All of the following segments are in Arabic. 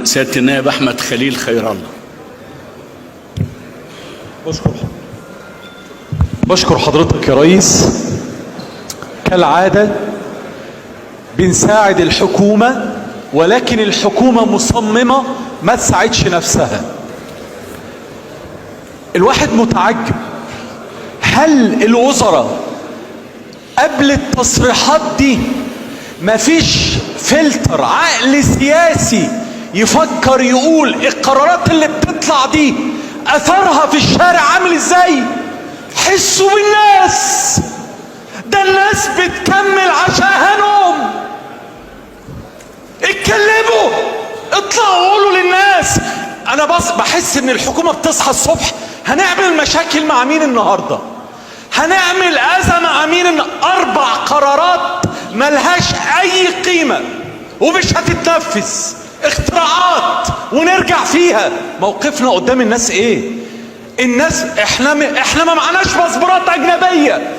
سيادة النائب أحمد خليل خير الله. بشكر حضرتك يا ريس. كالعادة بنساعد الحكومة، ولكن الحكومة مصممة ما تساعدش نفسها. الواحد متعجب، هل الوزراء قبل التصريحات دي مفيش فلتر عقل سياسي يفكر يقول القرارات اللي بتطلع دي اثرها في الشارع عامل ازاي؟ حسوا بالناس، ده الناس بتكمل عشانهم. اتكلموا، اطلعوا قولوا للناس. انا بس بحس ان الحكومة بتصحى الصبح هنعمل مشاكل مع مين النهاردة؟ هنعمل أزمة مع مين؟ 4 قرارات ملهاش اي قيمة ومش هتتنفذ، اختراعات ونرجع فيها. موقفنا قدام الناس ايه؟ الناس احنا ما معناش باسبورات اجنبية،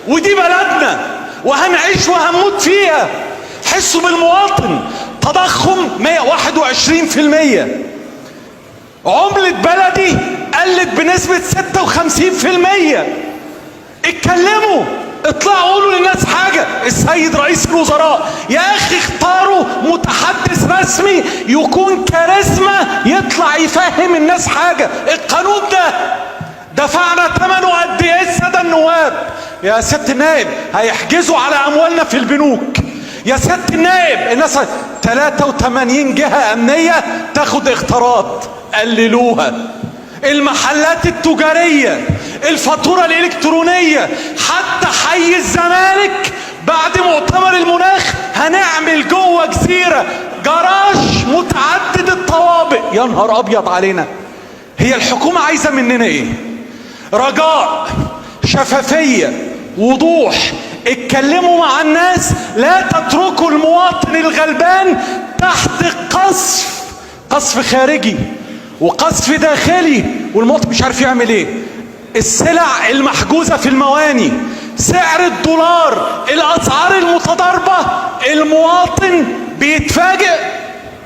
ودي بلدنا وهنعيش وهنموت فيها. حسوا بالمواطن. تضخم 121%، عملة بلدي قلت بنسبة 56%. اتكلموا، اطلعوا قولوا للناس حاجة. السيد رئيس الوزراء يا اخي اختاروا متحدث رسمي يكون كاريزما يطلع يفهم الناس حاجة. القانون ده دفعنا ثمنه قد ايه السادة النواب؟ يا سيادة النائب هيحجزوا على اموالنا في البنوك. يا سيادة النائب الناس 83 جهة امنية تاخد اختراط، قللوها. المحلات التجارية، الفاتورة الإلكترونية، حتى حي الزمالك بعد مؤتمر المناخ هنعمل جوه جزيرة جراج متعدد الطوابق. يا نهار أبيض علينا. هي الحكومة عايزة مننا إيه؟ رجاء، شفافية، وضوح. اتكلموا مع الناس، لا تتركوا المواطن الغلبان تحت قصف خارجي وقصف داخلي والمواطن مش عارف يعمل ايه. السلع المحجوزة في المواني، سعر الدولار، الاسعار المتضاربة، المواطن بيتفاجئ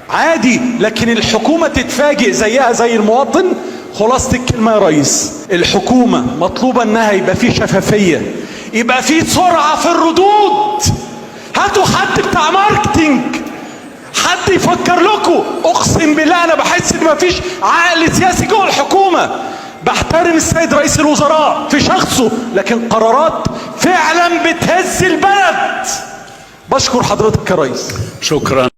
عادي، لكن الحكومة تتفاجئ زيها زي المواطن. خلاصة الكلمة يا ريس، الحكومة مطلوبة انها يبقى فيه شفافية، يبقى فيه سرعة في الردود. هاتوا حد بتاع ماركتينج، حد يفكر لكم. اقسم بالله انا بحس ان مفيش عقل سياسي جوه الحكومه. بحترم السيد رئيس الوزراء في شخصه، لكن قرارات فعلا بتهز البلد. بشكر حضرتك يا ريس. شكرا.